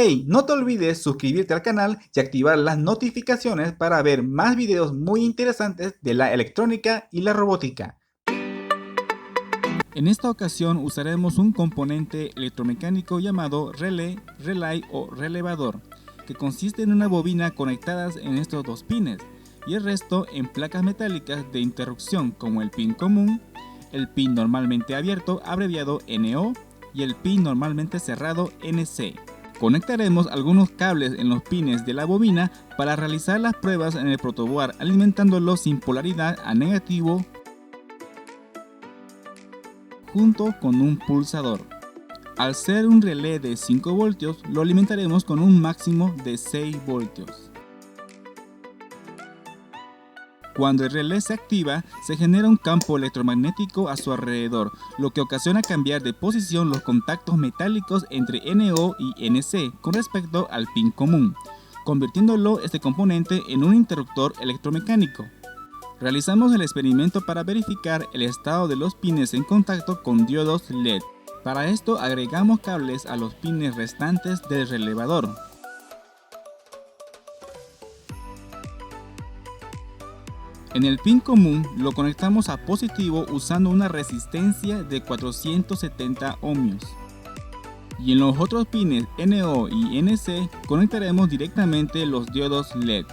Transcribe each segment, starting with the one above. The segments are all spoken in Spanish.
Hey, no te olvides suscribirte al canal y activar las notificaciones para ver más videos muy interesantes de la electrónica y la robótica. En esta ocasión usaremos un componente electromecánico llamado relé, relay o relevador, que consiste en una bobina conectadas en estos dos pines y el resto en placas metálicas de interrupción como el pin común, el pin normalmente abierto abreviado NO y el pin normalmente cerrado NC. Conectaremos algunos cables en los pines de la bobina para realizar las pruebas en el protoboard, alimentándolo sin polaridad a negativo junto con un pulsador. Al ser un relé de 5 voltios, lo alimentaremos con un máximo de 6 voltios. Cuando el relé se activa, se genera un campo electromagnético a su alrededor, lo que ocasiona cambiar de posición los contactos metálicos entre NO y NC con respecto al pin común, convirtiéndolo este componente en un interruptor electromecánico. Realizamos el experimento para verificar el estado de los pines en contacto con diodos LED. Para esto agregamos cables a los pines restantes del relevador. En el pin común lo conectamos a positivo usando una resistencia de 470 ohmios. Y en los otros pines NO y NC conectaremos directamente los diodos LED.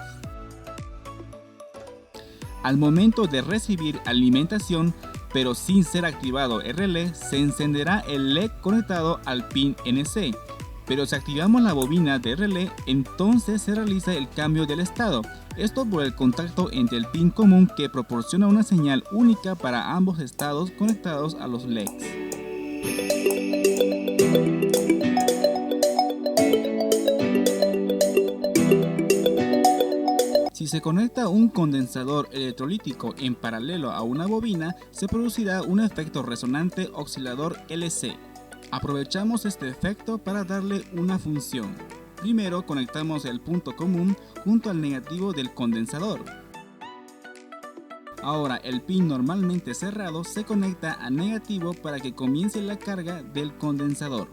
Al momento de recibir alimentación, pero sin ser activado el relé, se encenderá el LED conectado al pin NC. Pero si activamos la bobina de relé, entonces se realiza el cambio del estado. Esto por el contacto entre el pin común que proporciona una señal única para ambos estados conectados a los LEDs. Si se conecta un condensador electrolítico en paralelo a una bobina, se producirá un efecto resonante oscilador LC. Aprovechamos este efecto para darle una función. Primero conectamos el punto común junto al negativo del condensador. Ahora el pin normalmente cerrado se conecta a negativo para que comience la carga del condensador.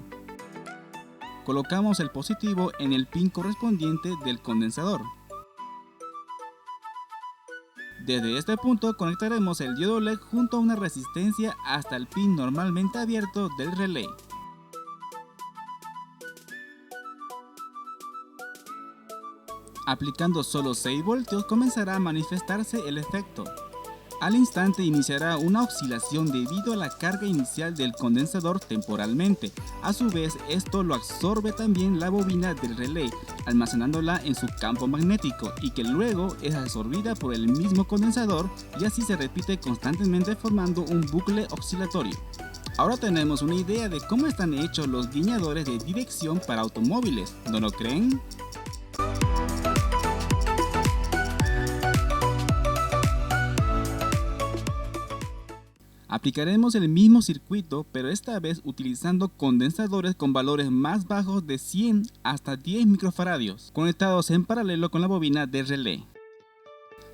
Colocamos el positivo en el pin correspondiente del condensador. Desde este punto conectaremos el diodo LED junto a una resistencia hasta el pin normalmente abierto del relé. Aplicando solo 6 voltios comenzará a manifestarse el efecto. Al instante iniciará una oscilación debido a la carga inicial del condensador temporalmente. A su vez, esto lo absorbe también la bobina del relé, almacenándola en su campo magnético y que luego es absorbida por el mismo condensador y así se repite constantemente formando un bucle oscilatorio. Ahora tenemos una idea de cómo están hechos los guiñadores de dirección para automóviles, ¿no lo creen? Aplicaremos el mismo circuito, pero esta vez utilizando condensadores con valores más bajos de 100 hasta 10 microfaradios, conectados en paralelo con la bobina de relé.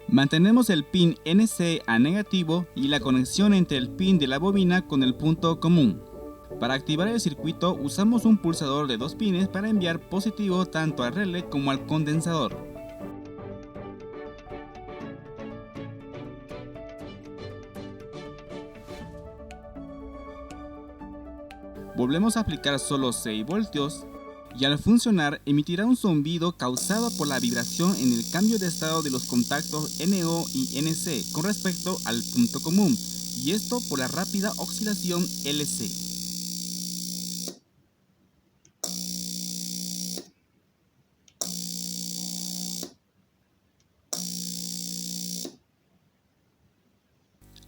Mantenemos el pin NC a negativo y la conexión entre el pin de la bobina con el punto común. Para activar el circuito usamos un pulsador de 2 pines para enviar positivo tanto al relé como al condensador. Volvemos a aplicar solo 6 voltios y al funcionar emitirá un zumbido causado por la vibración en el cambio de estado de los contactos NO y NC con respecto al punto común, y esto por la rápida oscilación LC.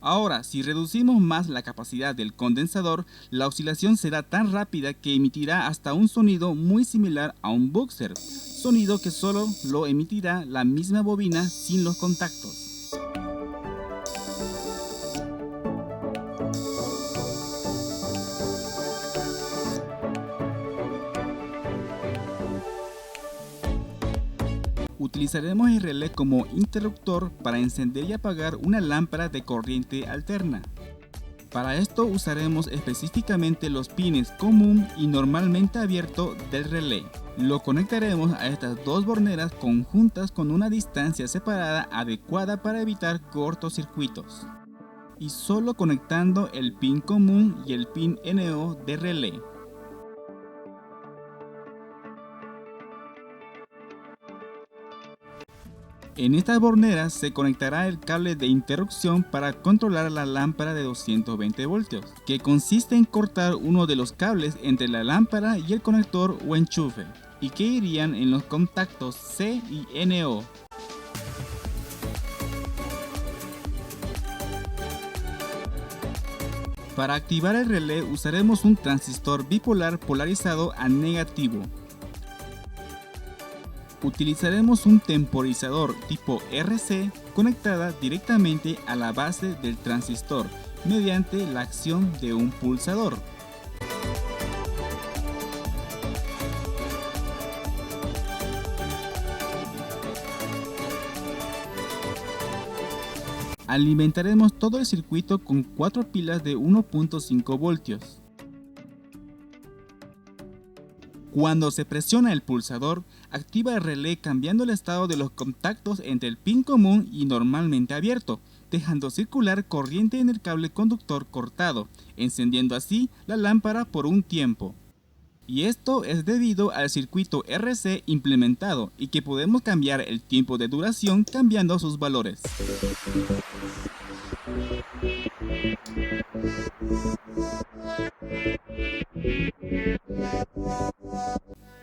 Ahora, si reducimos más la capacidad del condensador, la oscilación será tan rápida que emitirá hasta un sonido muy similar a un buzzer, sonido que solo lo emitirá la misma bobina sin los contactos. Utilizaremos el relé como interruptor para encender y apagar una lámpara de corriente alterna. Para esto usaremos específicamente los pines común y normalmente abierto del relé. Lo conectaremos a estas dos borneras conjuntas con una distancia separada adecuada para evitar cortocircuitos. Y solo conectando el pin común y el pin NO de relé. En estas borneras se conectará el cable de interrupción para controlar la lámpara de 220 voltios, que consiste en cortar uno de los cables entre la lámpara y el conector o enchufe, y que irían en los contactos C y NO. Para activar el relé usaremos un transistor bipolar polarizado a negativo. Utilizaremos un temporizador tipo RC conectada directamente a la base del transistor mediante la acción de un pulsador. Alimentaremos todo el circuito con 4 pilas de 1.5 voltios. Cuando se presiona el pulsador, activa el relé cambiando el estado de los contactos entre el pin común y normalmente abierto, dejando circular corriente en el cable conductor cortado, encendiendo así la lámpara por un tiempo. Y esto es debido al circuito RC implementado y que podemos cambiar el tiempo de duración cambiando sus valores.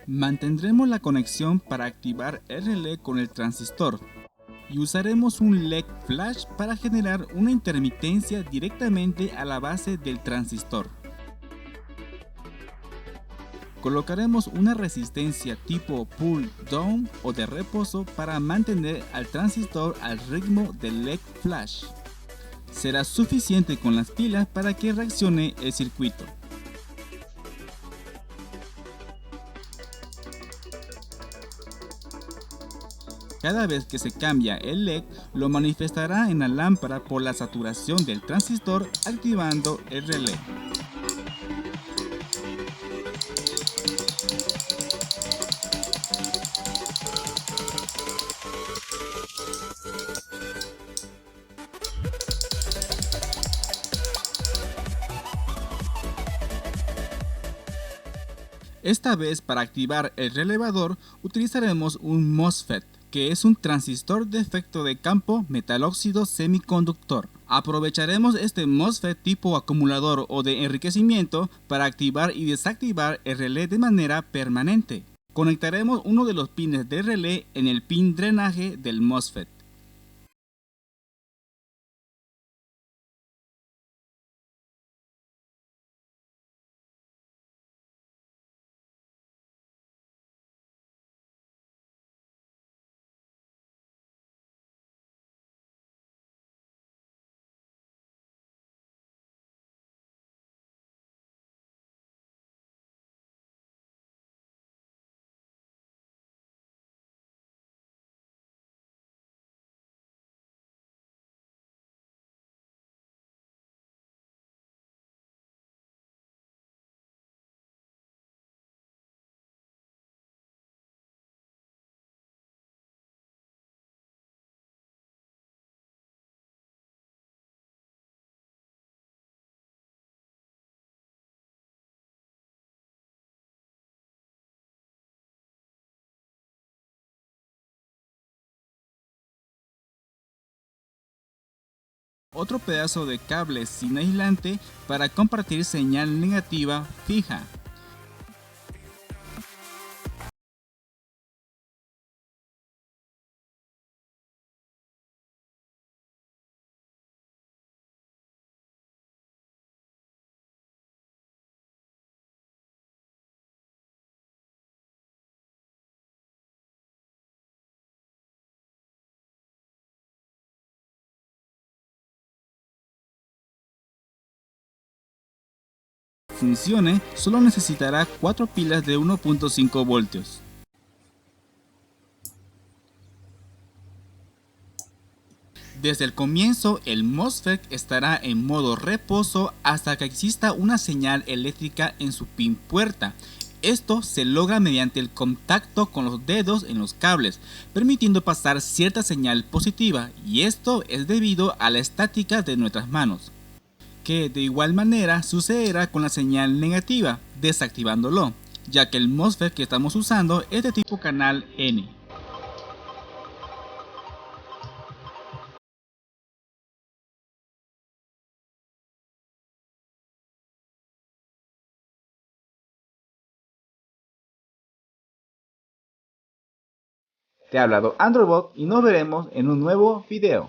Mantendremos la conexión para activar el relé con el transistor y usaremos un LED flash para generar una intermitencia directamente a la base del transistor. Colocaremos una resistencia tipo pull down o de reposo para mantener al transistor al ritmo del LED flash. Será suficiente con las pilas para que reaccione el circuito. Cada vez que se cambia el LED, lo manifestará en la lámpara por la saturación del transistor, activando el relé. Esta vez, para activar el relevador, utilizaremos un MOSFET, que es un transistor de efecto de campo metal óxido semiconductor. Aprovecharemos este MOSFET tipo acumulador o de enriquecimiento para activar y desactivar el relé de manera permanente. Conectaremos uno de los pines de relé en el pin drenaje del MOSFET. Otro pedazo de cable sin aislante para compartir señal negativa fija. Funcione, solo necesitará 4 pilas de 1.5 voltios. Desde el comienzo, el MOSFET estará en modo reposo hasta que exista una señal eléctrica en su pin puerta. Esto se logra mediante el contacto con los dedos en los cables, permitiendo pasar cierta señal positiva, y esto es debido a la estática de nuestras manos, que de igual manera sucederá con la señal negativa, desactivándolo, ya que el MOSFET que estamos usando es de tipo canal N. Te ha hablado Androidbot y nos veremos en un nuevo video.